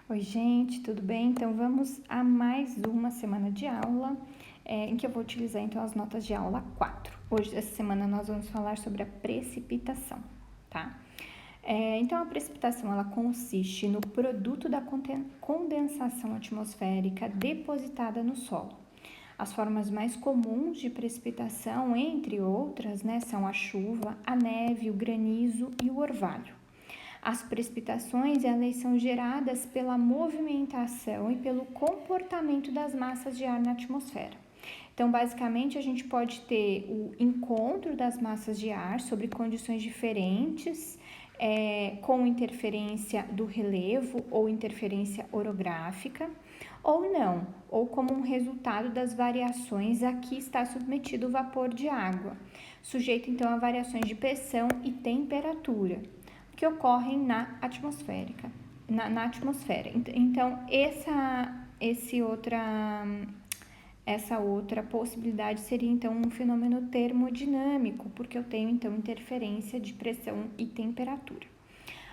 Oi, gente, tudo bem? Então, vamos a mais uma semana de aula, em que eu vou utilizar, então, as notas de aula 4. Hoje, essa semana, nós vamos falar sobre a precipitação, tá? Então, a precipitação, ela consiste no produto da condensação atmosférica depositada no solo. As formas mais comuns de precipitação, entre outras, né, são a chuva, a neve, o granizo e o orvalho. As precipitações, elas são geradas pela movimentação e pelo comportamento das massas de ar na atmosfera. Então, basicamente, a gente pode ter o encontro das massas de ar sobre condições diferentes, com interferência do relevo ou interferência orográfica, ou não, ou como um resultado das variações a que está submetido o vapor de água, sujeito então a variações de pressão e temperatura que ocorrem na atmosfera. Então, essa outra possibilidade seria então um fenômeno termodinâmico, porque eu tenho então interferência de pressão e temperatura.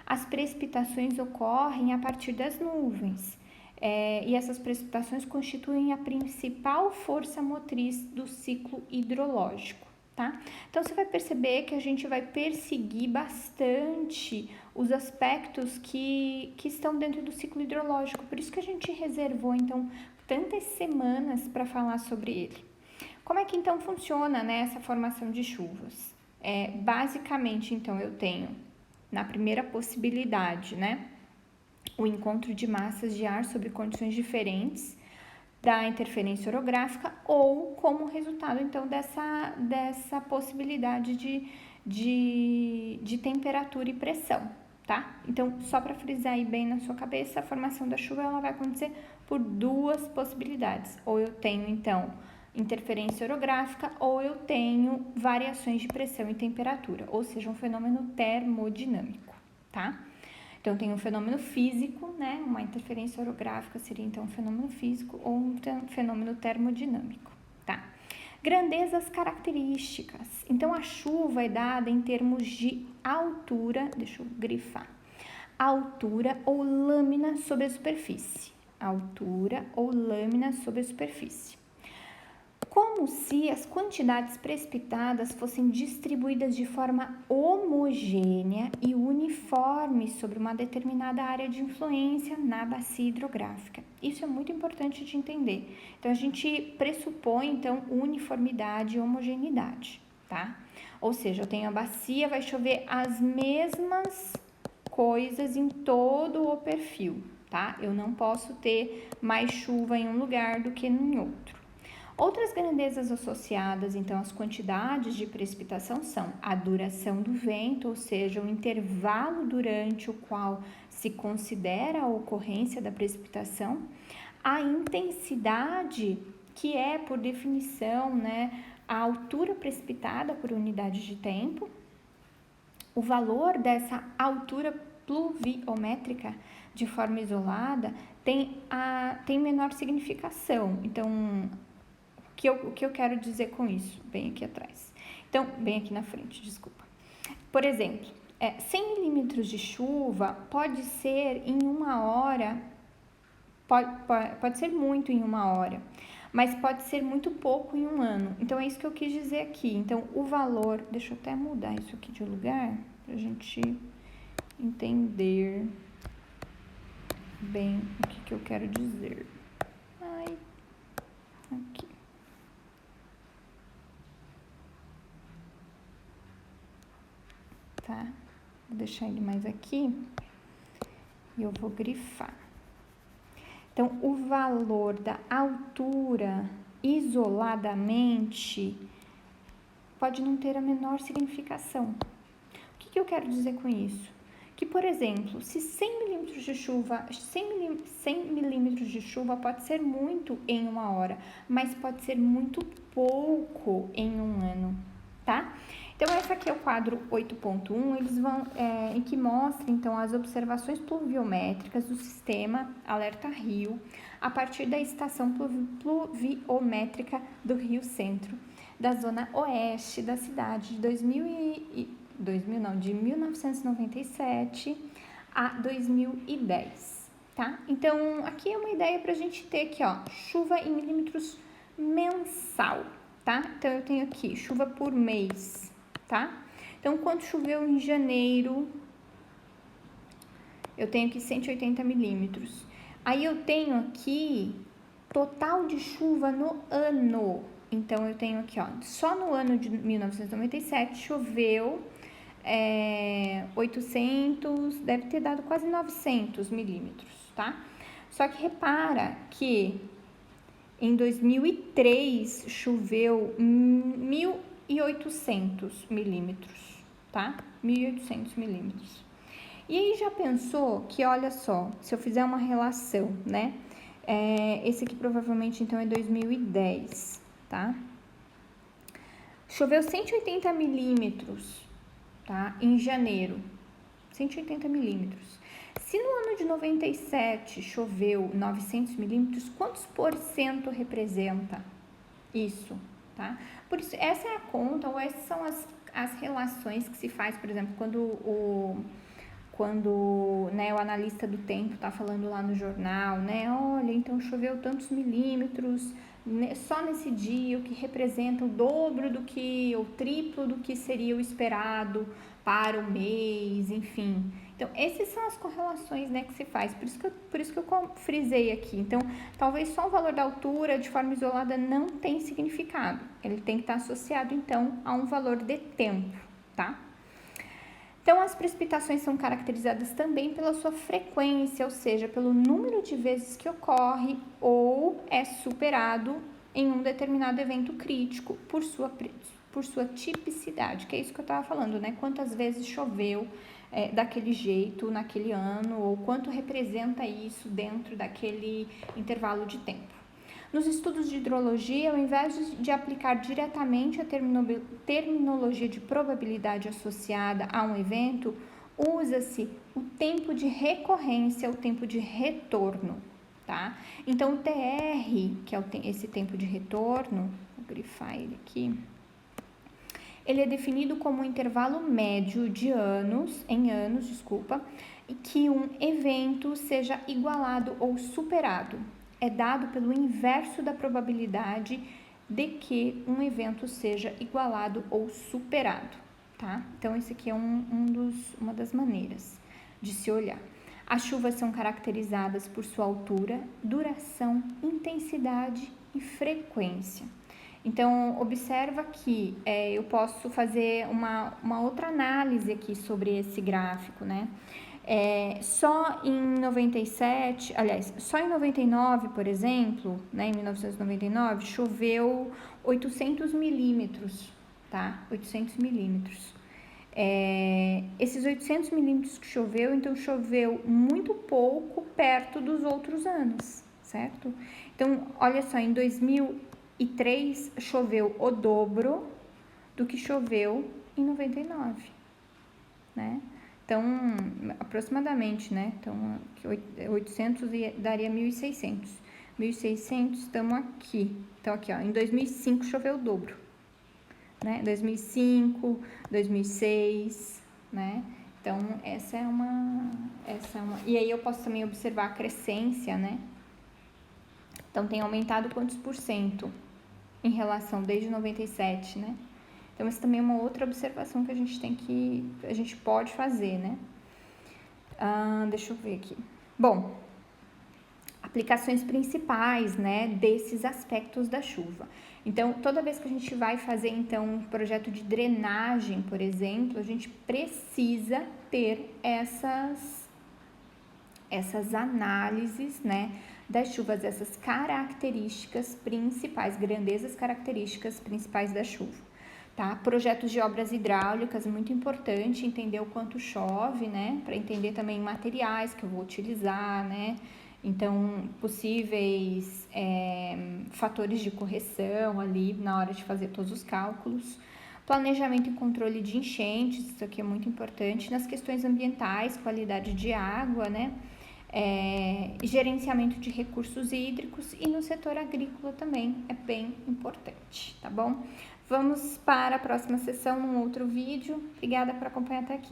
As precipitações ocorrem a partir das nuvens, e essas precipitações constituem a principal força motriz do ciclo hidrológico. Tá? Então, você vai perceber que a gente vai perseguir bastante os aspectos que estão dentro do ciclo hidrológico. Por isso que a gente reservou, então, tantas semanas para falar sobre ele. Como é que, então, funciona, né, essa formação de chuvas? Basicamente, então, eu tenho, na primeira possibilidade, né, o encontro de massas de ar sob condições diferentes da interferência orográfica ou como resultado, então, dessa possibilidade de temperatura e pressão, tá? Então, só para frisar aí bem na sua cabeça, a formação da chuva, ela vai acontecer por duas possibilidades. Ou eu tenho, então, interferência orográfica ou eu tenho variações de pressão e temperatura, ou seja, um fenômeno termodinâmico, tá? Então, tem um fenômeno físico, né? Uma interferência orográfica seria, então, um fenômeno físico ou um fenômeno termodinâmico, tá? Grandezas características. Então, a chuva é dada em termos de altura, deixa eu grifar, altura ou lâmina sobre a superfície. Altura ou lâmina sobre a superfície. Como se as quantidades precipitadas fossem distribuídas de forma homogênea e uniforme sobre uma determinada área de influência na bacia hidrográfica. Isso é muito importante de entender. Então, a gente pressupõe, então, uniformidade e homogeneidade, tá? Ou seja, eu tenho a bacia, vai chover as mesmas coisas em todo o perfil, tá? Eu não posso ter mais chuva em um lugar do que em outro. Outras grandezas associadas, então, às quantidades de precipitação são a duração do vento, ou seja, o intervalo durante o qual se considera a ocorrência da precipitação, a intensidade, que é, por definição, né, a altura precipitada por unidade de tempo, o valor dessa altura pluviométrica de forma isolada tem menor significação. Então, o que eu quero dizer com isso? Bem aqui atrás. Então, bem aqui na frente, desculpa. Por exemplo, 100 milímetros de chuva pode ser em uma hora, pode ser muito em uma hora, mas pode ser muito pouco em um ano. Então, é isso que eu quis dizer aqui. Então, o valor, deixa eu até mudar isso aqui de lugar, pra gente entender bem o que eu quero dizer. Aqui. Tá? Vou deixar ele mais aqui e eu vou grifar. Então, o valor da altura isoladamente pode não ter a menor significação. O que eu quero dizer com isso? Que, por exemplo, se 100 milímetros de chuva, 100 milímetros de chuva pode ser muito em uma hora, mas pode ser muito pouco em um ano, tá? Então, esse aqui é o quadro 8.1, eles vão, em que mostra, então, as observações pluviométricas do sistema Alerta Rio, a partir da estação pluviométrica do Rio Centro, da zona oeste da cidade, de 1997 a 2010. tá? Então, aqui é uma ideia pra gente ter aqui, ó, chuva em milímetros mensal, tá? Então, eu tenho aqui chuva por mês, tá? Então, quanto choveu em janeiro? Eu tenho aqui 180 milímetros. Aí, eu tenho aqui total de chuva no ano. Então, eu tenho aqui, ó, só no ano de 1997 choveu 800, deve ter dado quase 900 milímetros, tá? Só que repara que em 2003 choveu 1.800 milímetros, tá? 1.800 milímetros. E aí já pensou que, olha só, se eu fizer uma relação, né? Esse aqui provavelmente então é 2010, tá? Choveu 180 milímetros, tá? Em janeiro, 180 milímetros. Se no ano de 97 choveu 900 milímetros, quantos por cento representa isso, tá? Por isso, essa é a conta, ou essas são as relações que se faz, por exemplo, quando né, o analista do tempo está falando lá no jornal, né? Olha, então choveu tantos milímetros só nesse dia, o que representa o dobro do que, ou triplo do que seria o esperado para o mês, enfim. Então, essas são as correlações, né, que se faz, por isso que eu frisei aqui. Então, talvez só o valor da altura de forma isolada não tem significado, ele tem que estar associado, então, a um valor de tempo, tá? Então, as precipitações são caracterizadas também pela sua frequência, ou seja, pelo número de vezes que ocorre ou é superado em um determinado evento crítico por sua tipicidade, que é isso que eu estava falando, né? Quantas vezes choveu daquele jeito naquele ano, ou quanto representa isso dentro daquele intervalo de tempo. Nos estudos de hidrologia, ao invés de aplicar diretamente a terminologia de probabilidade associada a um evento, usa-se o tempo de recorrência, o tempo de retorno, tá? Então, o TR, que é esse tempo de retorno, vou grifar ele aqui, ele é definido como um intervalo médio de em anos, e que um evento seja igualado ou superado. É dado pelo inverso da probabilidade de que um evento seja igualado ou superado, tá? Então, esse aqui é uma das maneiras de se olhar. As chuvas são caracterizadas por sua altura, duração, intensidade e frequência. Então, observa que eu posso fazer uma outra análise aqui sobre esse gráfico, né? Só em 97, aliás, só em 99, por exemplo, né, em 1999, choveu 800 milímetros, tá? 800 milímetros. Esses 800 milímetros que choveu, então choveu muito pouco perto dos outros anos, certo? Então, olha só, em 2003 choveu o dobro do que choveu em 99, né? Então, aproximadamente, né? Então, 800 daria 1.600. 1.600, estamos aqui. Então, aqui, ó, em 2005 choveu o dobro, né? 2005, 2006, né? Então, essa é uma... E aí, eu posso também observar a crescência, né? Então, tem aumentado quantos por cento em relação desde 97, né? Então, essa também é uma outra observação que a gente pode fazer, né? Deixa eu ver aqui. Bom, aplicações principais, né, desses aspectos da chuva. Então, toda vez que a gente vai fazer, então, um projeto de drenagem, por exemplo, a gente precisa ter essas análises, né, das chuvas, essas características principais, grandezas características principais da chuva. Tá? Projetos de obras hidráulicas, muito importante entender o quanto chove, né? Para entender também materiais que eu vou utilizar, né? Então, possíveis fatores de correção ali na hora de fazer todos os cálculos. Planejamento e controle de enchentes, isso aqui é muito importante. Nas questões ambientais, qualidade de água, né? Gerenciamento de recursos hídricos e no setor agrícola também é bem importante, tá bom? Vamos para a próxima sessão num outro vídeo. Obrigada por acompanhar até aqui.